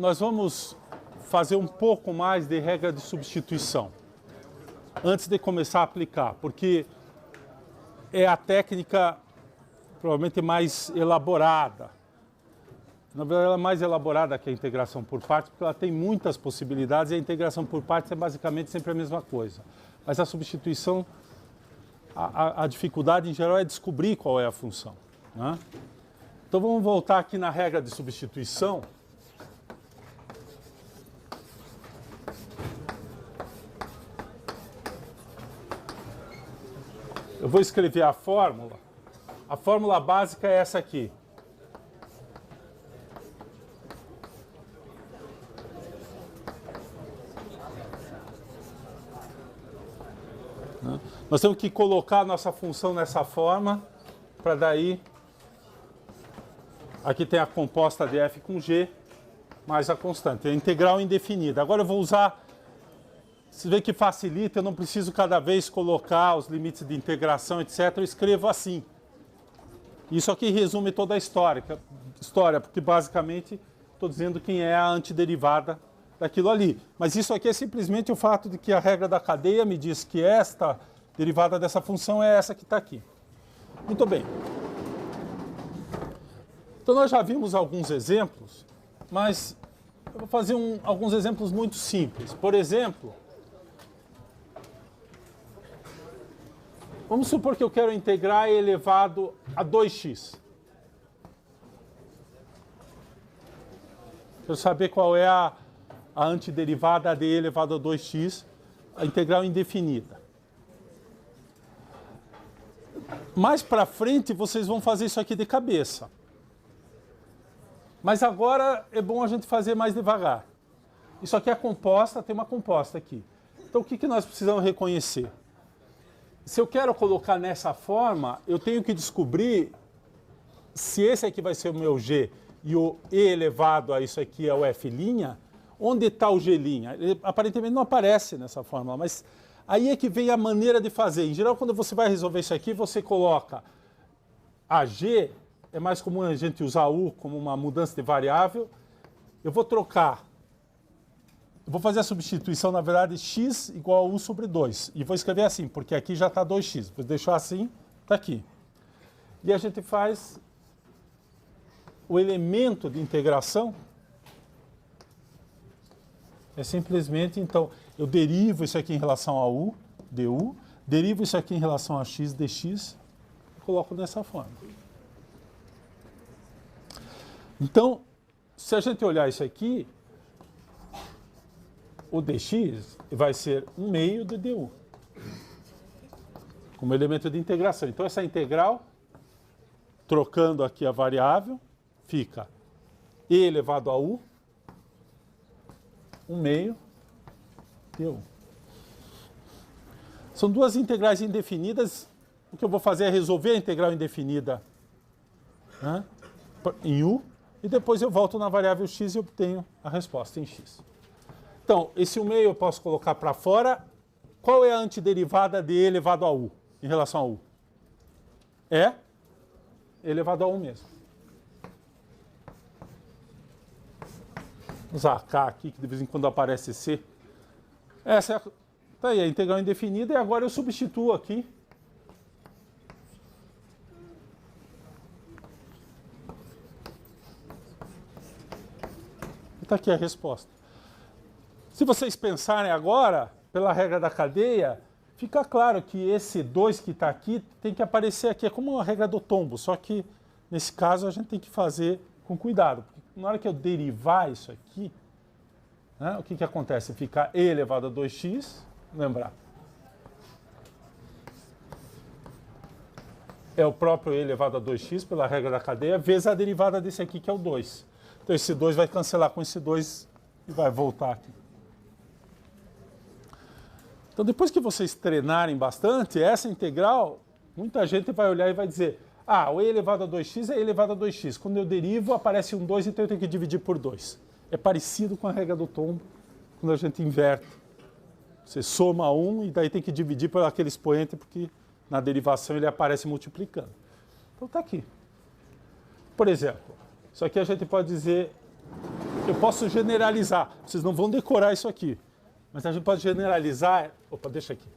nós vamos fazer um pouco mais de regra de substituição antes de começar a aplicar, porque é a técnica provavelmente mais elaborada. Na verdade, ela é mais elaborada que a integração por partes, porque ela tem muitas possibilidades e a integração por partes é basicamente sempre a mesma coisa. Mas a substituição, a dificuldade em geral é descobrir qual é a função, né? Então vamos voltar aqui na regra de substituição. Eu vou escrever a fórmula. A fórmula básica é essa aqui. Nós temos que colocar a nossa função nessa forma, para daí... Aqui tem a composta de f com g, mais a constante. É integral indefinida. Agora eu vou usar... Você vê que facilita, eu não preciso cada vez colocar os limites de integração, etc. Eu escrevo assim. Isso aqui resume toda a história, porque basicamente estou dizendo quem é a antiderivada daquilo ali. Mas isso aqui é simplesmente o fato de que a regra da cadeia me diz que esta derivada dessa função é essa que está aqui. Muito bem. Então nós já vimos alguns exemplos, mas eu vou fazer alguns exemplos muito simples. Por exemplo, vamos supor que eu quero integrar e elevado a 2x. Quero saber qual é a antiderivada de elevado a 2x, a integral indefinida. Mais para frente, vocês vão fazer isso aqui de cabeça. Mas agora é bom a gente fazer mais devagar. Isso aqui é composta, tem uma composta aqui. Então o que nós precisamos reconhecer? Se eu quero colocar nessa forma, eu tenho que descobrir se esse aqui vai ser o meu g e o e elevado a isso aqui é o f', onde está o g'? Ele aparentemente não aparece nessa fórmula, mas aí é que vem a maneira de fazer. Em geral, quando você vai resolver isso aqui, você coloca a g, é mais comum a gente usar u como uma mudança de variável. Eu vou trocar. Eu vou fazer a substituição, na verdade, x igual a u sobre 2. E vou escrever assim, porque aqui já está 2x. Vou deixar assim, está aqui. E a gente faz o elemento de integração. É simplesmente, então, eu derivo isso aqui em relação a u, du, derivo isso aqui em relação a x, dx, e coloco dessa forma. Então, se a gente olhar isso aqui, o dx vai ser 1/2 de du, como elemento de integração. Então, essa integral, trocando aqui a variável, fica e elevado a u, 1/2 de u. São duas integrais indefinidas. O que eu vou fazer é resolver a integral indefinida, né, em u, e depois eu volto na variável x e obtenho a resposta em x. Então, esse 1/2 eu posso colocar para fora. Qual é a antiderivada de e elevado a u em relação a u? É elevado a 1 mesmo. Vou usar k aqui, que de vez em quando aparece c. Essa é tá aí, a integral indefinida, e agora eu substituo aqui. Está aqui a resposta. Se vocês pensarem agora, pela regra da cadeia, fica claro que esse 2 que está aqui tem que aparecer aqui. É como a regra do tombo, só que nesse caso a gente tem que fazer com cuidado. Porque na hora que eu derivar isso aqui, né, o que acontece? Fica e elevado a 2x, lembrar. É o próprio e elevado a 2x pela regra da cadeia, vezes a derivada desse aqui, que é o 2. Então esse 2 vai cancelar com esse 2 e vai voltar aqui. Então depois que vocês treinarem bastante, essa integral, muita gente vai olhar e vai dizer, ah, o e elevado a 2x é e elevado a 2x. Quando eu derivo, aparece um 2, então eu tenho que dividir por 2. É parecido com a regra do tombo, quando a gente inverte. Você soma 1 e daí tem que dividir por aquele expoente, porque na derivação ele aparece multiplicando. Então está aqui. Por exemplo, isso aqui a gente pode dizer, Eu posso generalizar. Vocês não vão decorar isso aqui. Mas a gente pode generalizar... Opa, deixa aqui.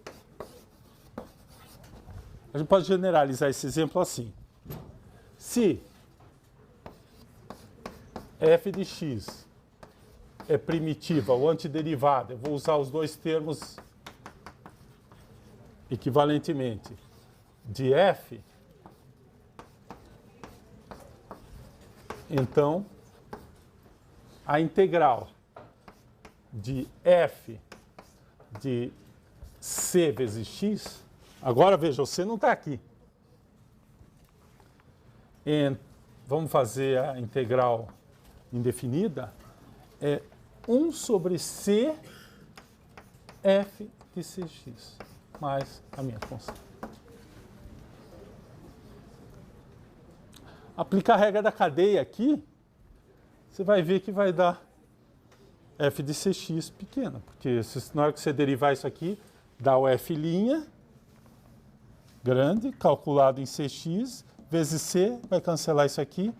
A gente pode generalizar esse exemplo assim. Se f de x é primitiva ou antiderivada, eu vou usar os dois termos equivalentemente, de f, então a integral de f de c vezes x, agora veja, o c não está aqui. Vamos fazer a integral indefinida, é 1 sobre c f de cx, mais a minha constante. Aplicar a regra da cadeia aqui, você vai ver que vai dar f de cx pequena, porque na hora que você derivar isso aqui, dá o f' grande, calculado em cx, vezes c, vai cancelar isso aqui,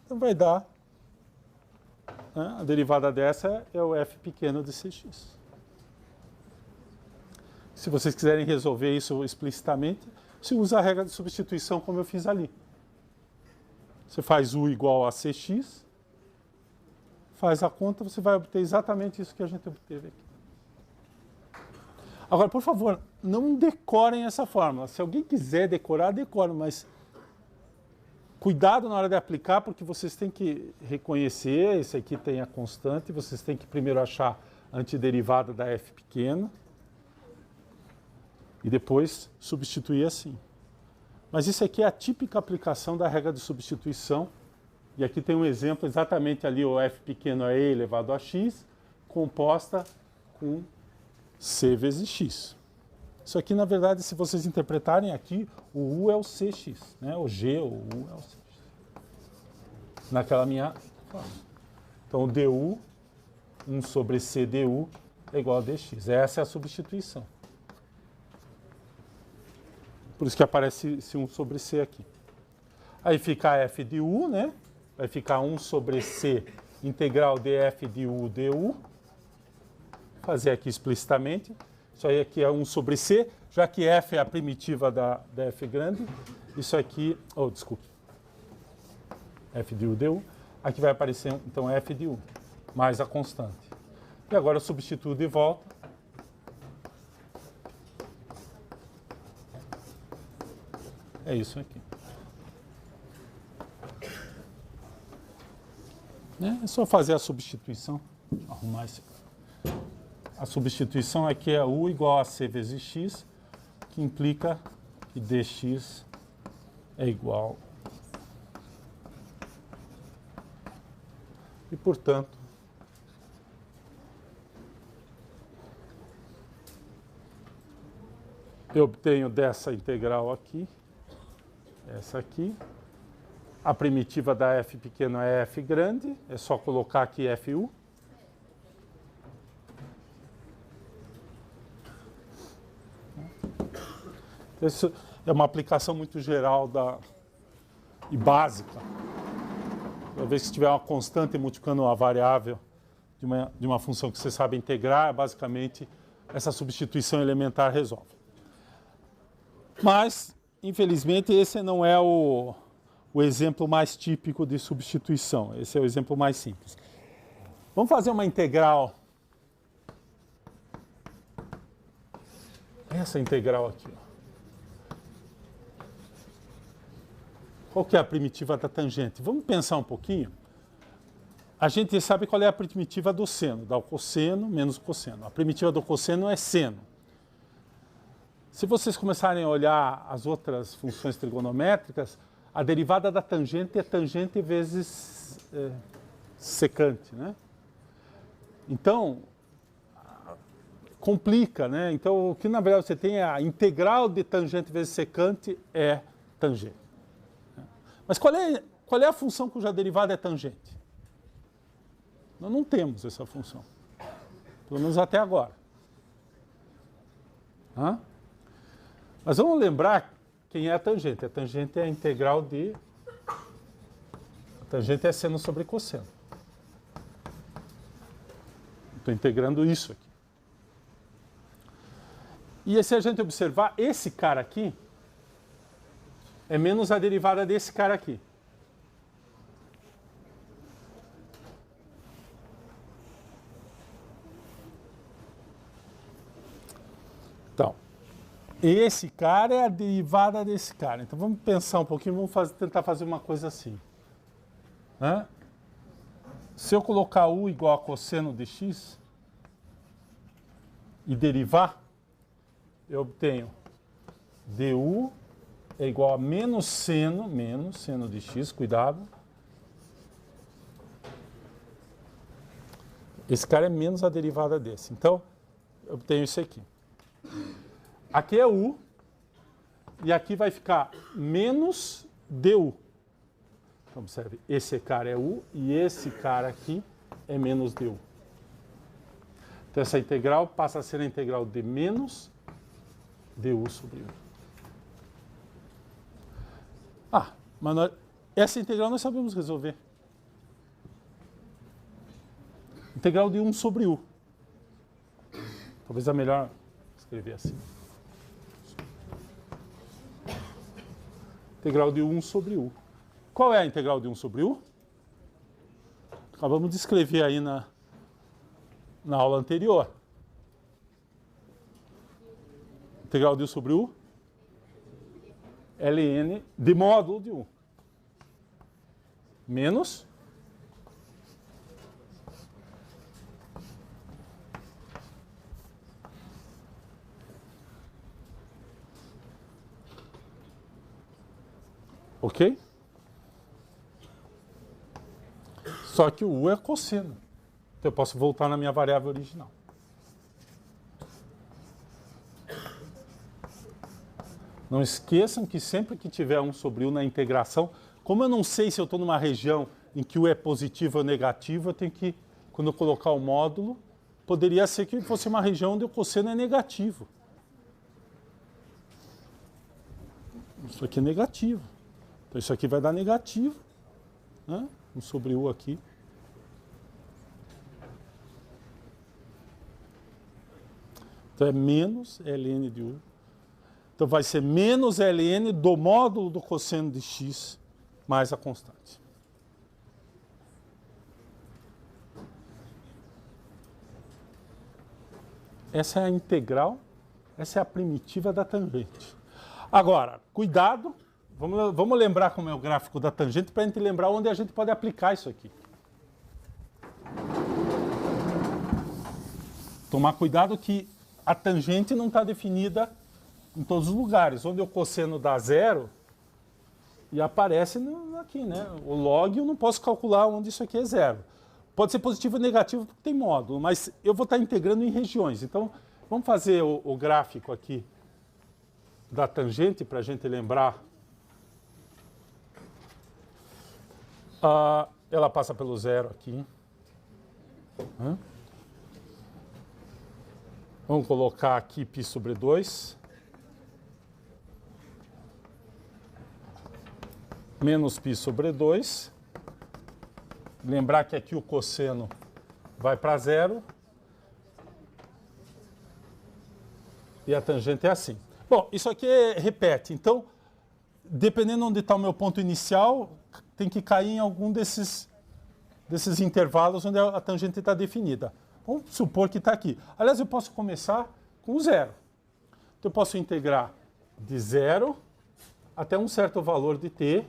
então vai dar, né, a derivada dessa é o f pequeno de cx. Se vocês quiserem resolver isso explicitamente, você usa a regra de substituição como eu fiz ali. Você faz u igual a cx, faz a conta, você vai obter exatamente isso que a gente obteve aqui. Agora, por favor, não decorem essa fórmula. Se alguém quiser decorar, decora, mas cuidado na hora de aplicar, porque vocês têm que reconhecer, esse aqui tem a constante, vocês têm que primeiro achar a antiderivada da f pequena e depois substituir assim. Mas isso aqui é a típica aplicação da regra de substituição. E aqui tem um exemplo, exatamente ali o f pequeno é e elevado a x, composta com c vezes x. Isso aqui, na verdade, se vocês interpretarem aqui, o u é o cx, né? O g, o u é o cx. Naquela minha forma. Então, o du, 1 sobre c du, é igual a dx. Essa é a substituição. Por isso que aparece esse 1 sobre c aqui. Aí fica f de u, né? Vai ficar 1 sobre c integral df de u du. Fazer aqui explicitamente. Isso aí aqui é 1 sobre c, já que f é a primitiva da f grande. Isso aqui, desculpe, f de u du. Aqui vai aparecer, então, f de u, mais a constante. E agora eu substituo de volta. É isso aqui. É só fazer a substituição. Arrumar esse. A substituição aqui é u igual a c vezes x, que implica que dx é igual. E, portanto, eu obtenho dessa integral aqui, essa aqui. A primitiva da f pequeno é f grande, é só colocar aqui fu. Isso é uma aplicação muito geral e básica. Toda vez que tiver uma constante multiplicando uma variável de uma função que você sabe integrar, basicamente essa substituição elementar resolve. Mas, infelizmente, esse não é o exemplo mais típico de substituição. Esse é o exemplo mais simples. Vamos fazer uma integral. Essa integral aqui. Qual que é a primitiva da tangente? Vamos pensar um pouquinho. A gente sabe qual é a primitiva do seno. Dá o cosseno menos o cosseno. A primitiva do cosseno é seno. Se vocês começarem a olhar as outras funções trigonométricas, a derivada da tangente é tangente vezes secante, né? Então, complica, né? Então, o que na verdade você tem é a integral de tangente vezes secante é tangente. Mas qual é a função cuja derivada é tangente? Nós não temos essa função. Pelo menos até agora. Mas vamos lembrar quem é a tangente. A tangente é a integral de... A tangente é seno sobre cosseno. Estou integrando isso aqui. E se a gente observar, esse cara aqui é menos a derivada desse cara aqui. Então, esse cara é a derivada desse cara. Então vamos pensar um pouquinho, vamos tentar fazer uma coisa assim. Né? Se eu colocar u igual a cosseno de x e derivar, eu obtenho du é igual a menos seno de x, cuidado. Esse cara é menos a derivada desse. Então, eu obtenho isso aqui. Aqui é u, e aqui vai ficar menos du. Então, observe, esse cara é u, e esse cara aqui é menos du. Então, essa integral passa a ser a integral de menos du sobre u. Mas essa integral nós sabemos resolver. Integral de 1 sobre u. Talvez é melhor escrever assim. Integral de 1 sobre u. Qual é a integral de 1 sobre u? Acabamos de escrever aí na aula anterior. Integral de 1 sobre u. ln de módulo de u. Menos ok? Só que o u é cosseno. Então eu posso voltar na minha variável original. Não esqueçam que sempre que tiver 1 sobre u na integração, como eu não sei se eu estou numa região em que u é positivo ou negativo, eu tenho que, quando eu colocar o módulo, poderia ser que fosse uma região onde o cosseno é negativo. Isso aqui é negativo. Então isso aqui vai dar negativo. Né? 1 sobre u aqui. Então é menos ln de u. Então vai ser menos ln do módulo do cosseno de x mais a constante. Essa é a integral, essa é a primitiva da tangente. Agora, cuidado, vamos lembrar como é o gráfico da tangente para a gente lembrar onde a gente pode aplicar isso aqui. Tomar cuidado que a tangente não está definida em todos os lugares. Onde o cosseno dá zero e aparece aqui, né? O log eu não posso calcular onde isso aqui é zero. Pode ser positivo ou negativo porque tem módulo, mas eu vou estar integrando em regiões. Então, vamos fazer o gráfico aqui da tangente para a gente lembrar. Ela passa pelo zero aqui. Vamos colocar aqui π sobre 2. Menos π sobre 2. Lembrar que aqui o cosseno vai para zero. E a tangente é assim. Bom, isso aqui repete. Então, dependendo onde está o meu ponto inicial, tem que cair em algum desses intervalos onde a tangente está definida. Vamos supor que está aqui. Aliás, eu posso começar com zero. Então, eu posso integrar de zero até um certo valor de t.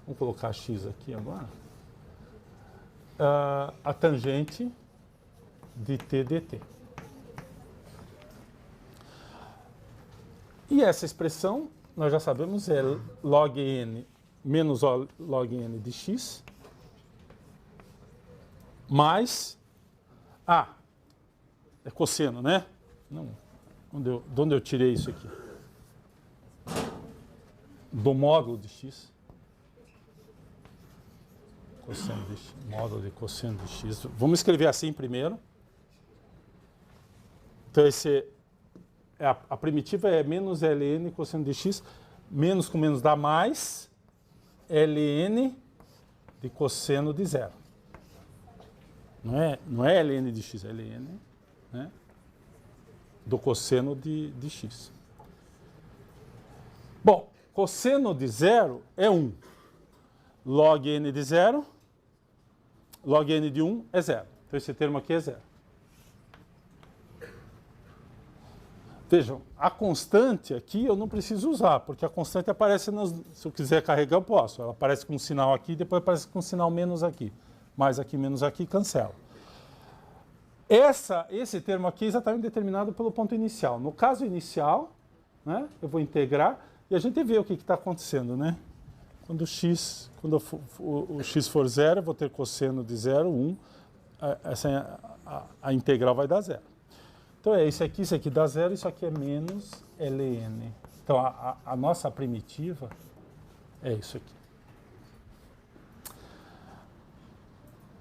Vamos colocar x aqui agora. A tangente de t dt. E essa expressão, nós já sabemos, é log n menos log n de x mais... é cosseno, né? Não. De onde eu tirei isso aqui? Do módulo de x. Cosseno de x, módulo de cosseno de x. Vamos escrever assim primeiro. Então, a primitiva é menos ln cosseno de x. Menos com menos dá mais ln de cosseno de zero. Não é ln de x, é ln, né, do cosseno de x. Bom, cosseno de 0 é 1. Log n de 0, log n de 1 é 0. Então esse termo aqui é 0. Vejam, a constante aqui eu não preciso usar, porque a constante aparece, se eu quiser carregar eu posso. Ela aparece com um sinal aqui, depois aparece com um sinal menos aqui. Mais aqui, menos aqui, cancela. Esse termo aqui é exatamente determinado pelo ponto inicial. No caso inicial, né, eu vou integrar e a gente vê o que está acontecendo, né? Quando o x for 0, eu vou ter cosseno de 0, 1. A integral vai dar 0. Então é isso aqui dá 0, isso aqui é menos ln. Então a nossa primitiva é isso aqui.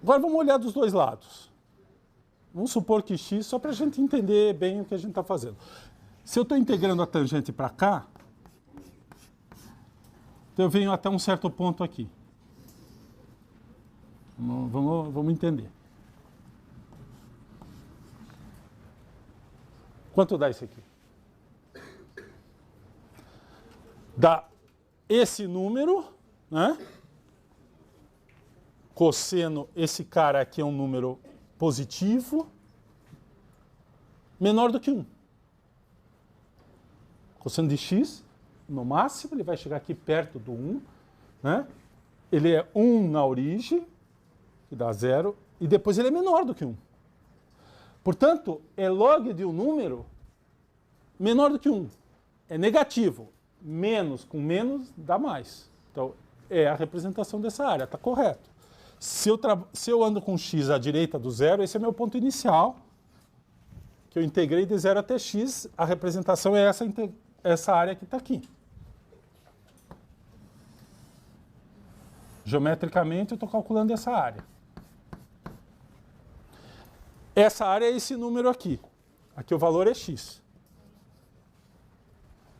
Agora vamos olhar dos dois lados. Vamos supor que x, só para a gente entender bem o que a gente está fazendo. Se eu estou integrando a tangente para cá, então eu venho até um certo ponto aqui. Vamos entender. Quanto dá isso aqui? Dá esse número, né? Cosseno, esse cara aqui é um número positivo, menor do que 1. Cosseno de x, no máximo, ele vai chegar aqui perto do 1, né? Ele é 1 na origem, que dá 0, e depois ele é menor do que 1. Portanto, é log de um número menor do que 1. É negativo. Menos com menos dá mais. Então, é a representação dessa área, está correto. Se eu ando com x à direita do zero, esse é meu ponto inicial, que eu integrei de 0 até x, a representação é essa área que está aqui. Geometricamente, eu estou calculando essa área. Essa área é esse número aqui. Aqui o valor é x.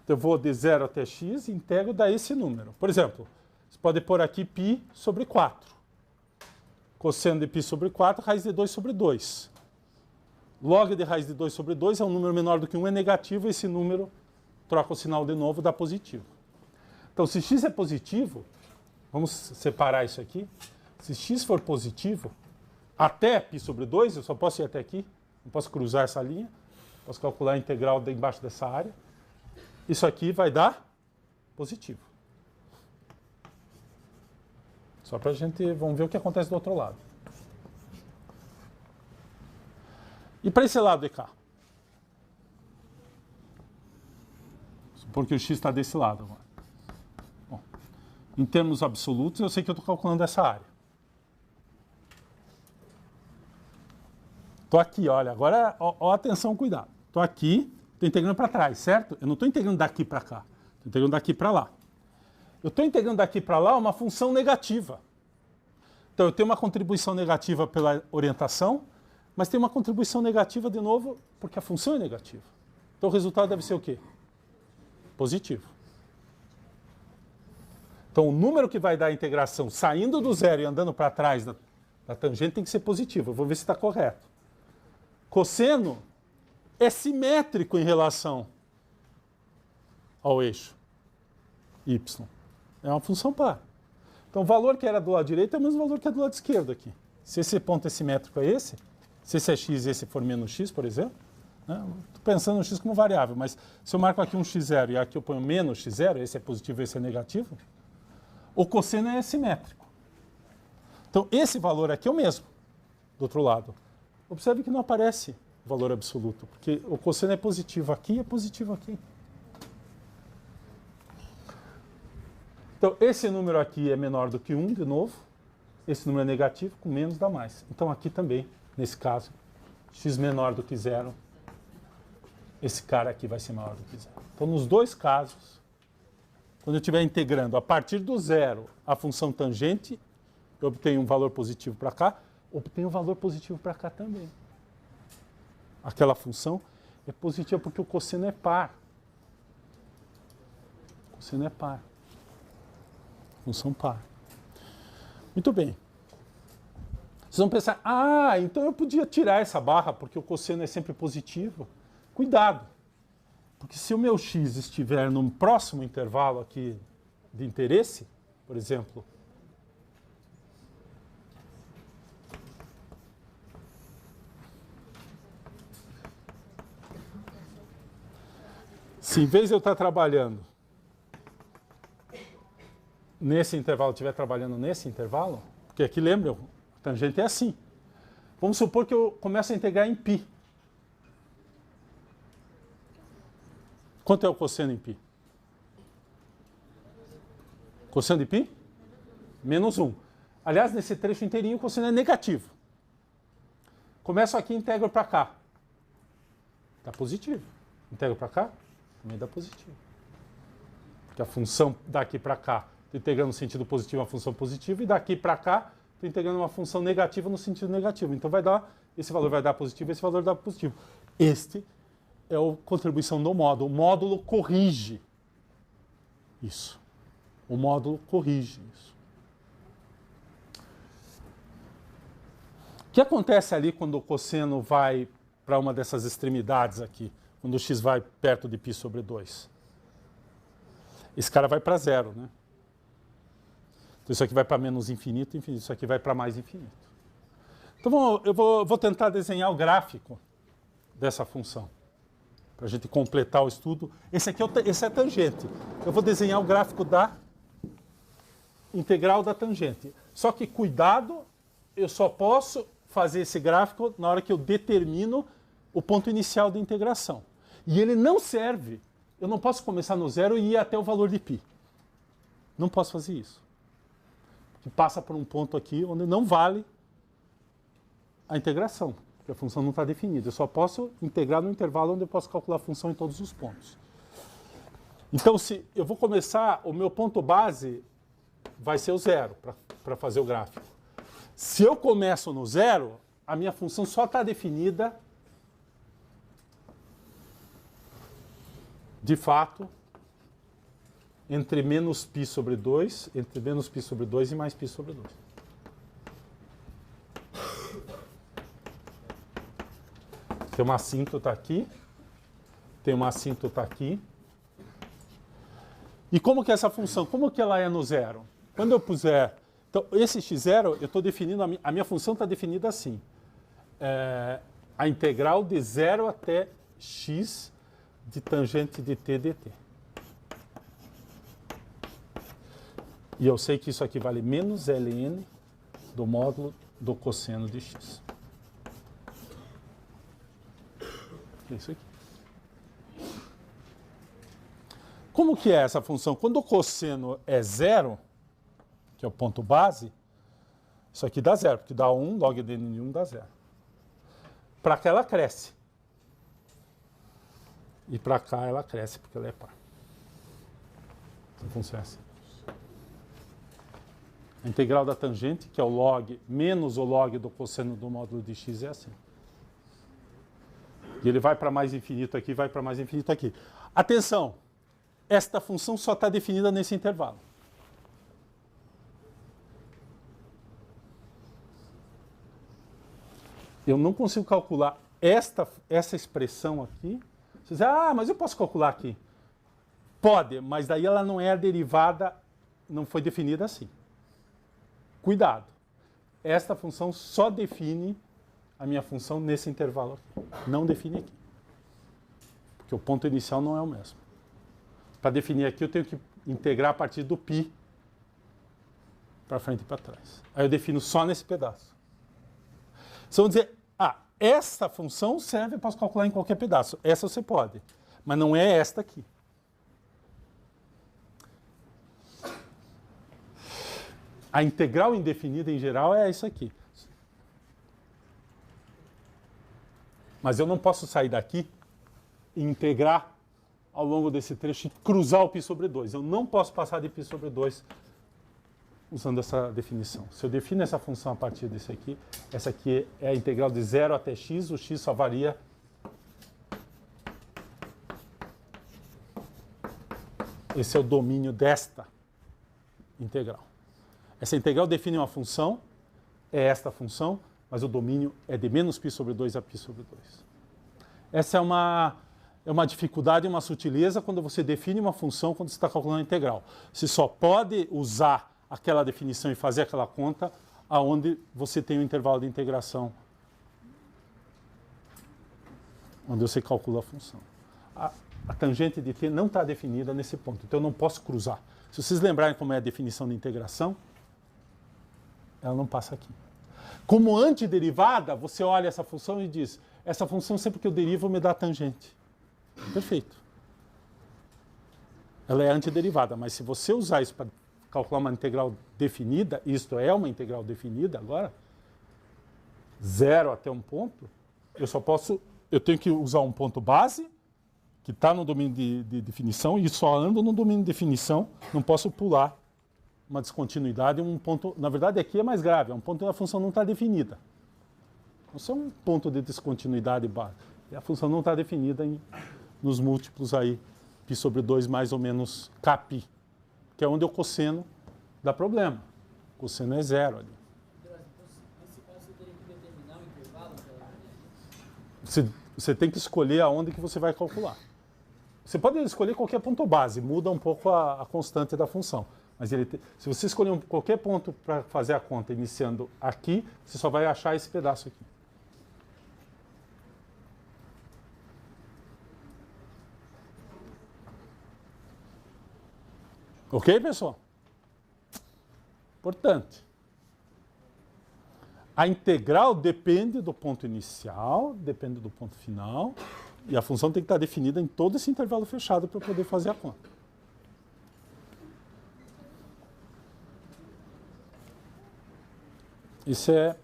Então eu vou de 0 até x e integro dá esse número. Por exemplo, você pode pôr aqui π sobre 4. Cosseno de π sobre 4, raiz de 2 sobre 2. Log de raiz de 2 sobre 2 é um número menor do que 1, é negativo, esse número troca o sinal de novo, dá positivo. Então, se x é positivo, vamos separar isso aqui. Se x for positivo, até π sobre 2, eu só posso ir até aqui, não posso cruzar essa linha, posso calcular a integral de embaixo dessa área. Isso aqui vai dar positivo. Só para a gente, vamos ver o que acontece do outro lado. E para esse lado de cá? Supor que o x está desse lado agora. Bom, em termos absolutos, eu sei que eu estou calculando essa área. Estou aqui, olha, agora, ó, atenção, cuidado. Estou aqui, estou integrando para trás, certo? Eu não estou integrando daqui para cá, estou integrando daqui para lá. Eu estou integrando daqui para lá uma função negativa. Então, eu tenho uma contribuição negativa pela orientação, mas tem uma contribuição negativa, de novo, porque a função é negativa. Então, o resultado deve ser o quê? Positivo. Então, o número que vai dar a integração saindo do zero e andando para trás da tangente tem que ser positivo. Eu vou ver se está correto. Cosseno é simétrico em relação ao eixo y. É uma função par. Então, o valor que era do lado direito é o mesmo valor que é do lado esquerdo aqui. Se esse ponto é simétrico a esse, se esse é x e esse for menos x, por exemplo, né? Estou pensando no x como variável, mas se eu marco aqui um x0 e aqui eu ponho menos x0, esse é positivo e esse é negativo, o cosseno é simétrico. Então, esse valor aqui é o mesmo, do outro lado. Observe que não aparece o valor absoluto, porque o cosseno é positivo aqui e é positivo aqui. Então, esse número aqui é menor do que 1, de novo. Esse número é negativo, com menos dá mais. Então, aqui também, nesse caso, x menor do que 0, esse cara aqui vai ser maior do que 0. Então, nos dois casos, quando eu estiver integrando a partir do zero a função tangente, eu obtenho um valor positivo para cá, obtenho um valor positivo para cá também. Aquela função é positiva porque o cosseno é par. O cosseno é par. Função par. Muito bem. Vocês vão pensar, ah, então eu podia tirar essa barra porque o cosseno é sempre positivo. Cuidado, porque se o meu x estiver num próximo intervalo aqui de interesse, por exemplo, se em vez de eu estar trabalhando nesse intervalo, eu estiver trabalhando nesse intervalo, porque aqui lembra, tangente é assim. Vamos supor que eu começo a integrar em π. Quanto é o cosseno em π? Cosseno de π? Menos 1. Aliás, nesse trecho inteirinho o cosseno é negativo. Começo aqui e integro para cá. Dá positivo. Integro para cá, também dá positivo. Porque a função daqui para cá, estou integrando no sentido positivo uma função positiva, e daqui para cá, estou integrando uma função negativa no sentido negativo. Então esse valor vai dar positivo, esse valor dá positivo. Este é a contribuição do módulo. O módulo corrige isso. O módulo corrige isso. O que acontece ali quando o cosseno vai para uma dessas extremidades aqui? Quando o x vai perto de π sobre 2? Esse cara vai para zero, né? Então isso aqui vai para menos infinito, infinito. Isso aqui vai para mais infinito. Então eu vou tentar desenhar o gráfico dessa função. Para a gente completar o estudo. Esse é a tangente. Eu vou desenhar o gráfico da integral da tangente. Só que cuidado, eu só posso fazer esse gráfico na hora que eu determino o ponto inicial da integração. E ele não serve. Eu não posso começar no zero e ir até o valor de π. Não posso fazer isso. Que passa por um ponto aqui onde não vale a integração, porque a função não está definida. Eu só posso integrar no intervalo onde eu posso calcular a função em todos os pontos. Então, se eu vou começar, o meu ponto base vai ser o zero para fazer o gráfico. Se eu começo no zero, a minha função só está definida, de fato, entre menos π sobre 2, entre menos π sobre 2 e mais π sobre 2. Tem uma assíntota aqui, tem uma assíntota aqui. E como que é essa função? Como que ela é no zero? Quando eu puser... Então, esse x0, eu estou definindo... A minha função está definida assim. A integral de 0 até x de tangente de t dt. E eu sei que isso aqui vale menos ln do módulo do cosseno de x. É isso aqui. Como que é essa função? Quando o cosseno é zero, que é o ponto base, isso aqui dá zero, porque dá 1, log de n1 dá zero. Para cá ela cresce. E para cá ela cresce, porque ela é par. Então funciona assim. A integral da tangente, que é o log menos o log do cosseno do módulo de x, é assim. E ele vai para mais infinito aqui, vai para mais infinito aqui. Atenção! Esta função só está definida nesse intervalo. Eu não consigo calcular essa expressão aqui. Você diz, mas eu posso calcular aqui. Pode, mas daí ela não é a derivada, não foi definida assim. Cuidado. Esta função só define a minha função nesse intervalo aqui. Não define aqui. Porque o ponto inicial não é o mesmo. Para definir aqui, eu tenho que integrar a partir do π para frente e para trás. Aí eu defino só nesse pedaço. Vocês vão dizer, essa função serve, eu posso calcular em qualquer pedaço. Essa você pode, mas não é esta aqui. A integral indefinida, em geral, é isso aqui. Mas eu não posso sair daqui e integrar ao longo desse trecho e cruzar o π sobre 2. Eu não posso passar de π sobre 2 usando essa definição. Se eu defino essa função a partir desse aqui, essa aqui é a integral de 0 até x, o x só varia esse é o domínio desta integral. Essa integral define uma função é esta função, mas o domínio é de menos π sobre 2 a π sobre 2. Essa é uma dificuldade e uma sutileza quando você define uma função quando você está calculando a integral. Você só pode usar aquela definição e fazer aquela conta aonde você tem o intervalo de integração, onde você calcula a função. A tangente de t não está definida nesse ponto, então eu não posso cruzar. Se vocês lembrarem como é a definição de integração, ela não passa aqui. Como antiderivada, você olha essa função e diz, essa função sempre que eu derivo me dá tangente. Perfeito. Ela é antiderivada, mas se você usar isso para calcular uma integral definida, isto é uma integral definida agora, 0 até um ponto, eu tenho que usar um ponto base, que está no domínio de definição, e só ando no domínio de definição, não posso pular uma descontinuidade, um ponto, na verdade aqui é mais grave, é um ponto onde a função não está definida. Isso é um ponto de descontinuidade base. E a função não está definida nos múltiplos aí, π sobre 2 mais ou menos kπ, que é onde o cosseno dá problema. O cosseno é 0 ali. Nesse caso, você teria que determinar o intervalo? Você tem que escolher aonde que você vai calcular. Você pode escolher qualquer ponto base, muda um pouco a constante da função. Mas se você escolher qualquer ponto para fazer a conta iniciando aqui, você só vai achar esse pedaço aqui. Ok, pessoal? Portanto, a integral depende do ponto inicial, depende do ponto final, e a função tem que estar definida em todo esse intervalo fechado para poder fazer a conta. Isso é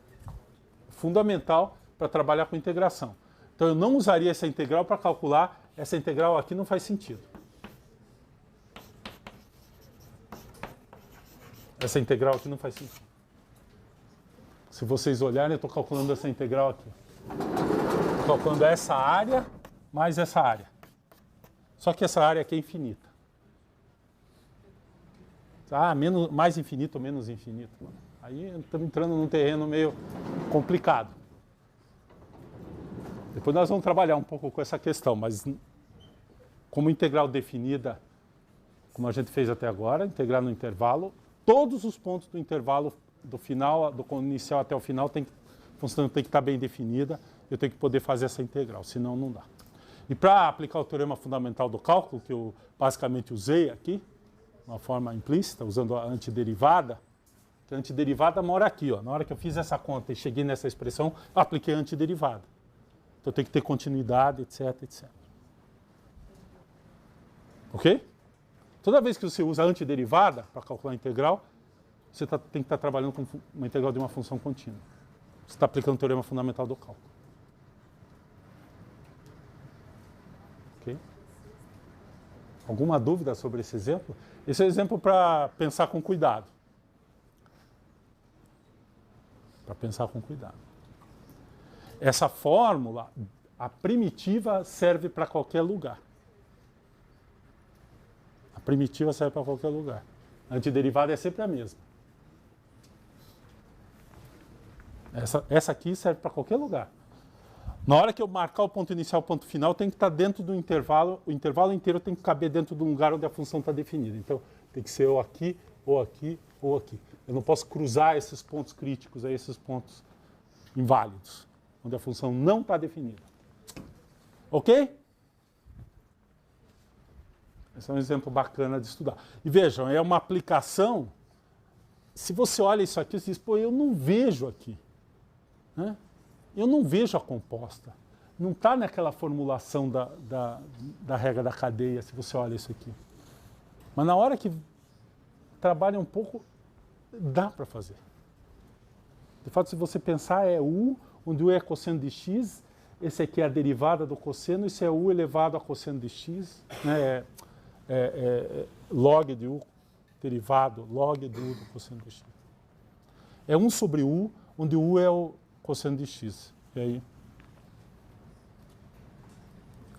fundamental para trabalhar com integração. Então eu não usaria essa integral para calcular, essa integral aqui não faz sentido. Essa integral aqui não faz sentido. Se vocês olharem, eu estou calculando essa integral aqui. Estou calculando essa área mais essa área. Só que essa área aqui é infinita. Mais infinito ou menos infinito. Aí estamos entrando num terreno meio complicado. Depois nós vamos trabalhar um pouco com essa questão, mas como integral definida, como a gente fez até agora, integrar no intervalo, todos os pontos do intervalo do final, do inicial até o final, a função tem que estar bem definida, eu tenho que poder fazer essa integral, senão não dá. E para aplicar o teorema fundamental do cálculo, que eu basicamente usei aqui, uma forma implícita, usando a antiderivada, que a antiderivada mora aqui, ó. Na hora que eu fiz essa conta e cheguei nessa expressão, eu apliquei a antiderivada. Então tem que ter continuidade, etc, etc. Ok? Toda vez que você usa a antiderivada para calcular a integral, você tem que estar trabalhando com uma integral de uma função contínua. Você está aplicando o teorema fundamental do cálculo. Ok? Alguma dúvida sobre esse exemplo? Esse é um exemplo para pensar com cuidado. Para pensar com cuidado. Essa fórmula, a primitiva, serve para qualquer lugar. A primitiva serve para qualquer lugar. A antiderivada é sempre a mesma. Essa aqui serve para qualquer lugar. Na hora que eu marcar o ponto inicial e o ponto final, tem que estar dentro do intervalo. O intervalo inteiro tem que caber dentro do lugar onde a função está definida. Então, tem que ser ou aqui, ou aqui, ou aqui. Eu não posso cruzar esses pontos críticos, esses pontos inválidos, onde a função não está definida. Ok? Esse é um exemplo bacana de estudar. E vejam, é uma aplicação. Se você olha isso aqui, você diz, pô, eu não vejo aqui. Né? Eu não vejo a composta. Não está naquela formulação da regra da cadeia, se você olha isso aqui. Mas na hora que trabalha um pouco, dá para fazer. De fato, se você pensar, é U, onde U é cosseno de x, esse aqui é a derivada do cosseno, isso é U elevado a cosseno de x, né? Log de U, derivado, log de U do cosseno de x. É 1 sobre U, onde U é o cosseno de x. E aí,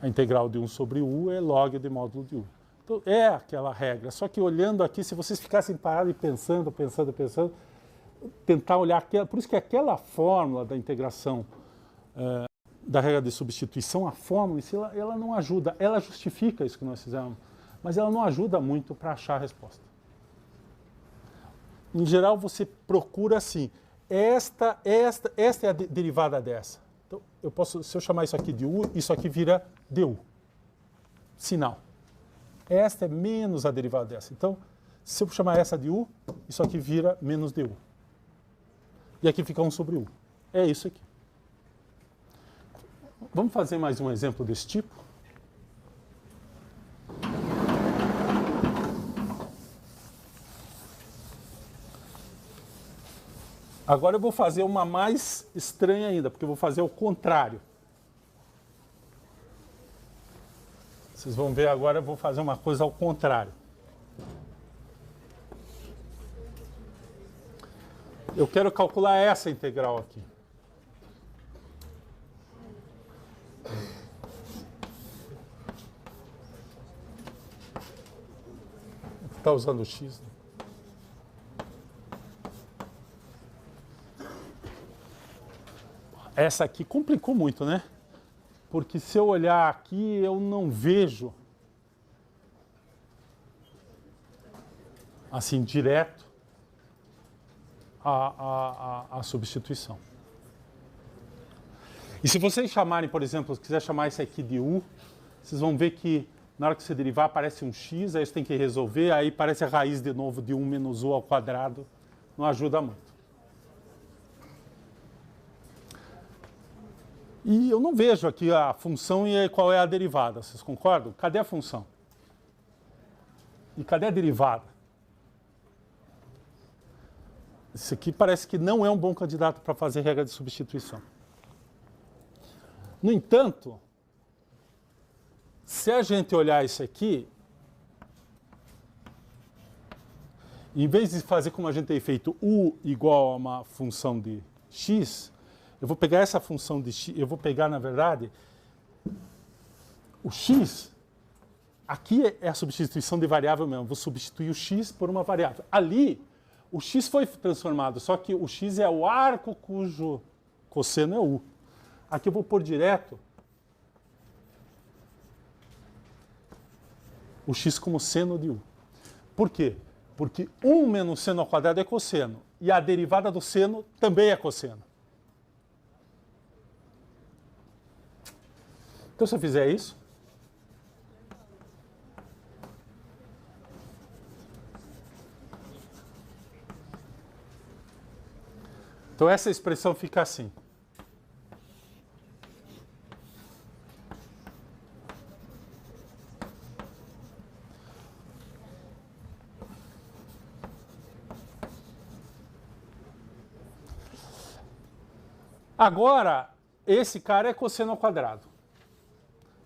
a integral de 1 sobre U é log de módulo de U. Então, é aquela regra. Só que olhando aqui, se vocês ficassem parados e pensando, tentar olhar, por isso que aquela fórmula da integração da regra de substituição, a fórmula em si, ela não ajuda, ela justifica isso que nós fizemos, mas ela não ajuda muito para achar a resposta. Em geral, você procura assim, esta é a derivada dessa. Então, se eu chamar isso aqui de U, isso aqui vira du. Sinal. Esta é menos a derivada dessa. Então, se eu chamar essa de U, isso aqui vira menos du. E aqui fica 1 sobre U. É isso aqui. Vamos fazer mais um exemplo desse tipo? Agora eu vou fazer uma mais estranha ainda, porque eu vou fazer o contrário. Vocês vão ver agora, eu vou fazer uma coisa ao contrário. Eu quero calcular essa integral aqui. Está usando o x, né? Essa aqui complicou muito, né? Porque se eu olhar aqui, eu não vejo assim, direto a substituição. E se vocês chamarem, por exemplo, se quiser chamar isso aqui de U, vocês vão ver que na hora que você derivar aparece um x, aí você tem que resolver, aí parece a raiz de novo de 1 menos U ao quadrado, não ajuda muito. E eu não vejo aqui a função e qual é a derivada, vocês concordam? Cadê a função? E cadê a derivada? Esse aqui parece que não é um bom candidato para fazer regra de substituição. No entanto, se a gente olhar isso aqui, em vez de fazer como a gente tem feito U igual a uma função de x, eu vou pegar essa função de x, eu vou pegar, na verdade, o x, aqui é a substituição de variável mesmo, vou substituir o x por uma variável. Ali, o x foi transformado, só que o x é o arco cujo cosseno é U. Aqui eu vou pôr direto o x como seno de U. Por quê? Porque 1 menos seno ao quadrado é cosseno, e a derivada do seno também é cosseno. Então, se eu fizer isso, então essa expressão fica assim. Agora, esse cara é cosseno ao quadrado.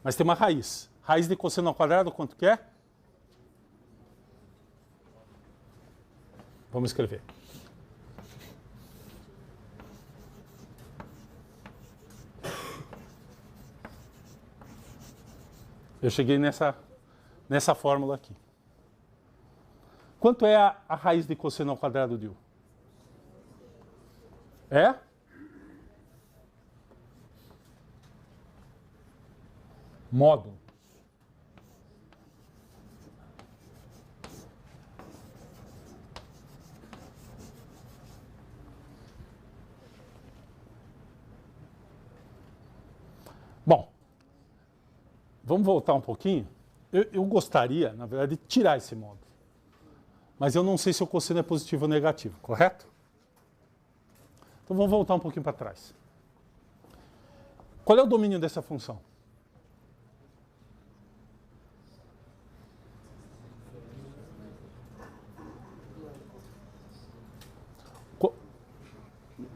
Mas tem uma raiz. Raiz de cosseno ao quadrado, quanto que é? Vamos escrever. Eu cheguei nessa fórmula aqui. Quanto é a raiz de cosseno ao quadrado de U? É? Módulo. Bom, vamos voltar um pouquinho. Eu gostaria, na verdade, de tirar esse módulo. Mas eu não sei se o cosseno é positivo ou negativo, correto? Então vamos voltar um pouquinho para trás. Qual é o domínio dessa função?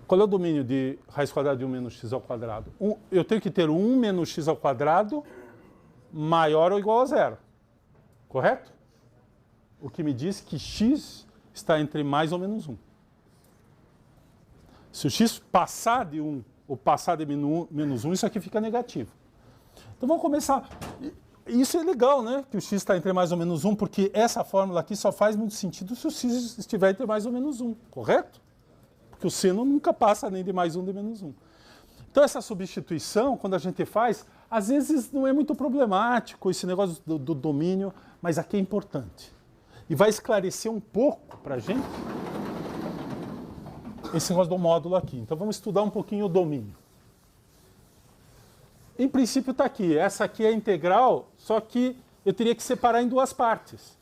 Qual é o domínio de raiz quadrada de 1 menos x ao quadrado? Eu tenho que ter 1 menos x ao quadrado maior ou igual a zero. Correto? O que me diz que x está entre mais ou menos 1. Se o x passar de 1 ou passar de menos 1, isso aqui fica negativo. Então vamos começar. Isso é legal, né? Que o x está entre mais ou menos 1, porque essa fórmula aqui só faz muito sentido se o x estiver entre mais ou menos 1. Correto? porque o seno nunca passa nem de mais 1 de menos 1. Então essa substituição, quando a gente faz, às vezes não é muito problemático esse negócio do domínio, mas aqui é importante. E vai esclarecer um pouco para a gente esse negócio do módulo aqui. Então vamos estudar um pouquinho o domínio. Em princípio está aqui. Essa aqui é a integral, só que eu teria que separar em duas partes.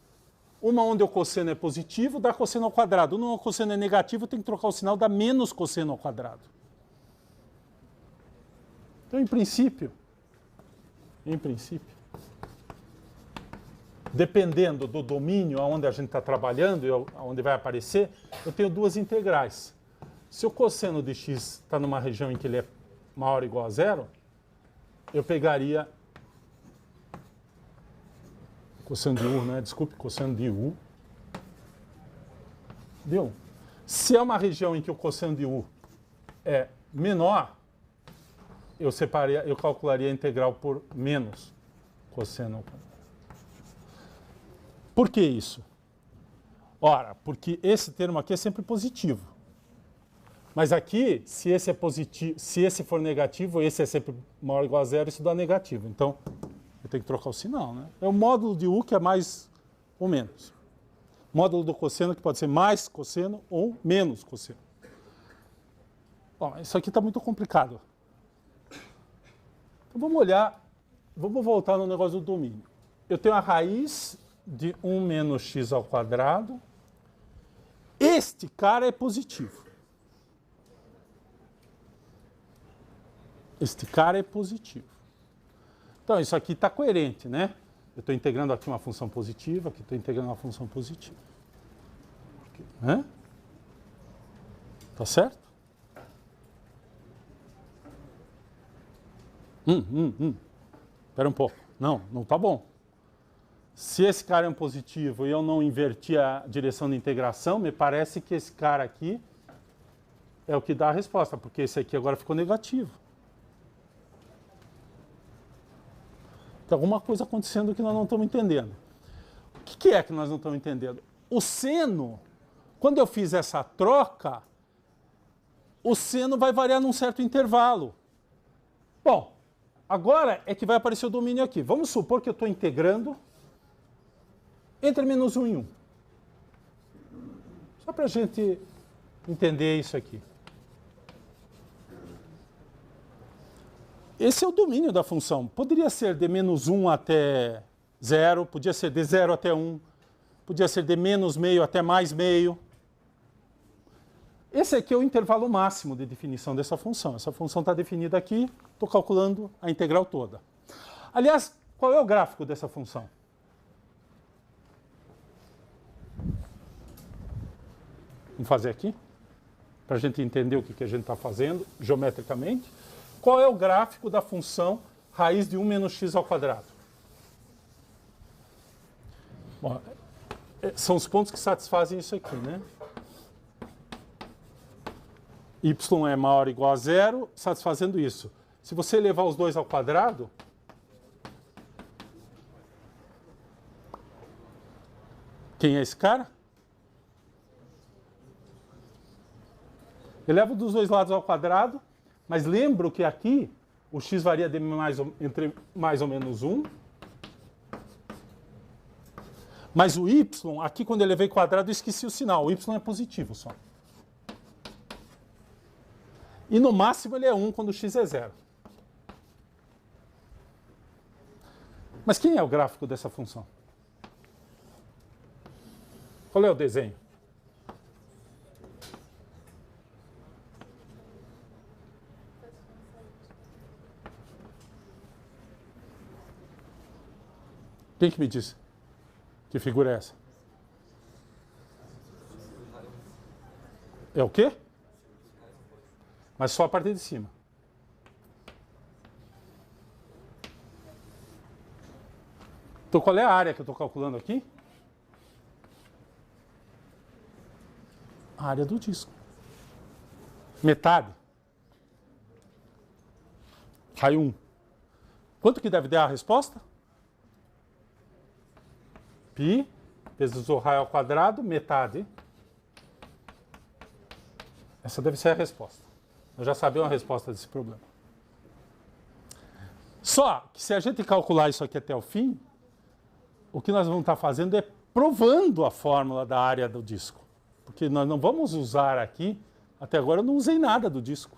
Uma onde o cosseno é positivo, dá cosseno ao quadrado. Uma onde o cosseno é negativo, tem que trocar o sinal, dá menos cosseno ao quadrado. Então, em princípio, dependendo do domínio onde a gente está trabalhando e onde vai aparecer, eu tenho duas integrais. Se o cosseno de x está numa região em que ele é maior ou igual a zero, eu pegaria cosseno de u, né? Desculpe, cosseno de u. Deu? Se é uma região em que o cosseno de u é menor, eu calcularia a integral por menos cosseno ao quadrado. Por que isso? Ora, porque esse termo aqui é sempre positivo. Mas aqui, se esse é positivo, se esse for negativo, esse é sempre maior ou igual a zero, isso dá negativo. Então, eu tenho que trocar o sinal, né? É o módulo de u que é mais ou menos. Módulo do cosseno que pode ser mais cosseno ou menos cosseno. Bom, isso aqui está muito complicado. Então vamos olhar, vamos voltar no negócio do domínio. Eu tenho a raiz de 1 menos x ao quadrado. Este cara é positivo. Este cara é positivo. Então, isso aqui está coerente, né? Eu estou integrando aqui uma função positiva, aqui estou integrando uma função positiva. Né? Tá certo? Espera um pouco. Não está bom. Se esse cara é um positivo e eu não inverti a direção de integração, me parece que esse cara aqui é o que dá a resposta, porque esse aqui agora ficou negativo. Tem alguma coisa acontecendo que nós não estamos entendendo. O que é que nós não estamos entendendo? O seno, quando eu fiz essa troca, o seno vai variar num certo intervalo. Bom, agora é que vai aparecer o domínio aqui. Vamos supor que eu estou integrando entre menos 1 e 1. Só para a gente entender isso aqui. Esse é o domínio da função. Poderia ser de menos 1 até 0, podia ser de 0 até 1, podia ser de menos meio até mais meio. Esse aqui é o intervalo máximo de definição dessa função. Essa função está definida aqui, estou calculando a integral toda. Aliás, qual é o gráfico dessa função? Vamos fazer aqui, para a gente entender o que a gente está fazendo geometricamente. Qual é o gráfico da função raiz de 1 menos x ao quadrado? Bom, são os pontos que satisfazem isso aqui, né? Y é maior ou igual a zero, satisfazendo isso. Se você levar os dois ao quadrado, quem é esse cara? Eu levo dos dois lados ao quadrado, mas lembro que aqui o x varia entre mais ou menos 1. Mas o y, aqui quando eu levei quadrado, eu esqueci o sinal. O y é positivo só. E no máximo ele é 1 quando o x é 0. Mas quem é o gráfico dessa função? Qual é o desenho? Quem que me disse? Que figura é essa? É o quê? Mas só a partir de cima. Então qual é a área que eu estou calculando aqui? A área do disco. Metade. Raio 1. Quanto que deve dar a resposta? Π vezes o raio ao quadrado, metade. Essa deve ser a resposta. Eu já sabia a resposta desse problema. Só que se a gente calcular isso aqui até o fim, o que nós vamos estar fazendo é provando a fórmula da área do disco. Porque nós não vamos usar aqui, até agora eu não usei nada do disco.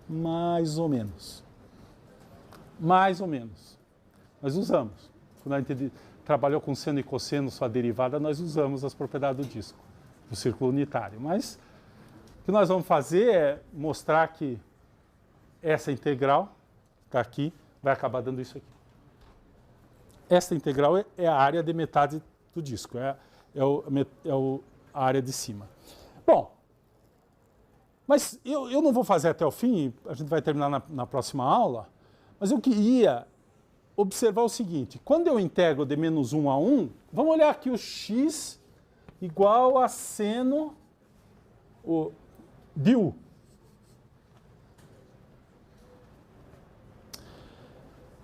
Mais ou menos. Mais ou menos. Nós usamos. Quando a gente trabalhou com seno e cosseno, sua derivada, nós usamos as propriedades do disco, do círculo unitário. Mas o que nós vamos fazer é mostrar que essa integral, que está aqui, vai acabar dando isso aqui. Esta integral é a área de metade do disco, a área de cima. Bom, mas eu não vou fazer até o fim, a gente vai terminar na próxima aula, mas eu queria observar o seguinte, quando eu integro de menos 1 a 1, vamos olhar aqui o x igual a seno de u.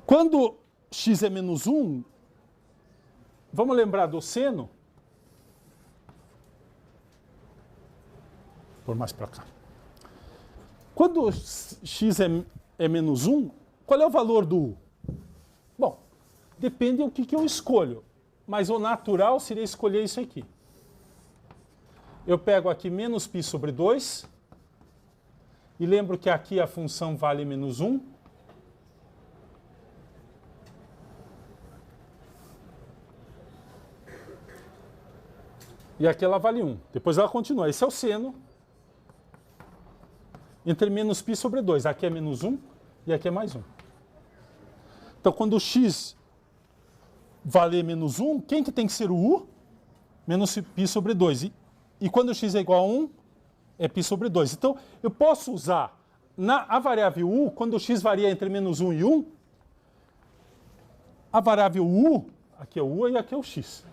Quando x é menos 1, vamos lembrar do seno? Por mais para cá. Quando x é menos 1, qual é o valor do u? Bom, depende do que eu escolho, mas o natural seria escolher isso aqui. Eu pego aqui menos π sobre 2, e lembro que aqui a função vale menos 1. E aqui ela vale 1. Depois ela continua. Esse é o seno entre menos π sobre 2. Aqui é menos 1 e aqui é mais 1. Então, quando o x valer menos 1, quem que tem que ser o u? Menos π sobre 2. E quando o x é igual a 1, é π sobre 2. Então, eu posso usar a variável u, quando o x varia entre menos 1 e 1, a variável u, aqui é o u e aqui é o x.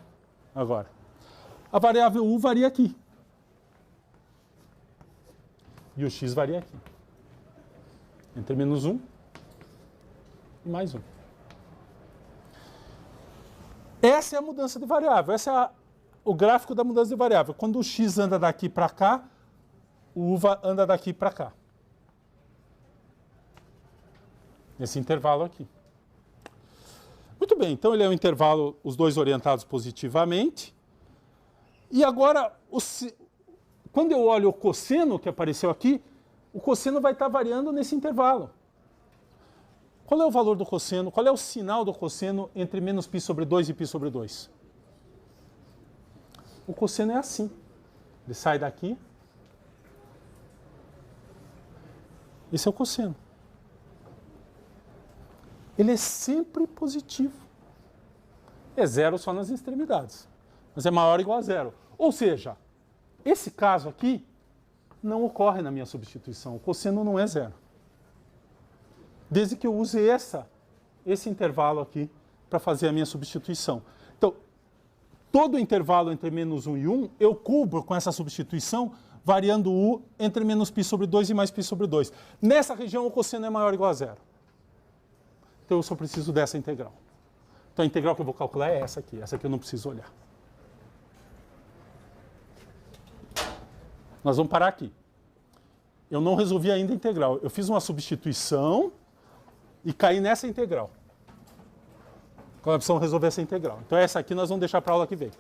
Agora, a variável u varia aqui. E o x varia aqui. Entre menos 1 e mais 1. Essa é a mudança de variável. Esse é o gráfico da mudança de variável. Quando o x anda daqui para cá, o u anda daqui para cá. Esse intervalo aqui. Muito bem, então ele é um intervalo, os dois orientados positivamente. E agora, quando eu olho o cosseno que apareceu aqui, o cosseno vai estar variando nesse intervalo. Qual é o valor do cosseno? Qual é o sinal do cosseno entre menos π sobre 2 e π sobre 2? O cosseno é assim. Ele sai daqui. Esse é o cosseno. Ele é sempre positivo. É zero só nas extremidades. Mas é maior ou igual a zero. Ou seja, esse caso aqui não ocorre na minha substituição. O cosseno não é zero. Desde que eu use esse intervalo aqui para fazer a minha substituição. Então, todo o intervalo entre menos 1 e 1, eu cubro com essa substituição, variando u entre menos π sobre 2 e mais π sobre 2. Nessa região, o cosseno é maior ou igual a zero. Então, eu só preciso dessa integral. Então, a integral que eu vou calcular é essa aqui. Essa aqui eu não preciso olhar. Nós vamos parar aqui. Eu não resolvi ainda a integral. Eu fiz uma substituição e caí nessa integral. Agora precisamos resolver essa integral. Então essa aqui nós vamos deixar para a aula que vem.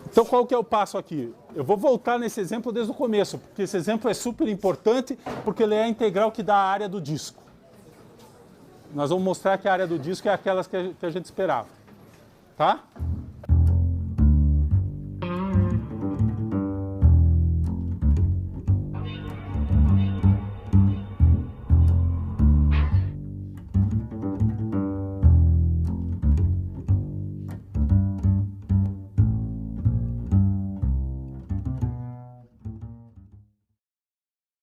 Então qual que é o passo aqui? Eu vou voltar nesse exemplo desde o começo, porque esse exemplo é super importante, porque ele é a integral que dá a área do disco. Nós vamos mostrar que a área do disco é aquelas que a gente esperava. Tá?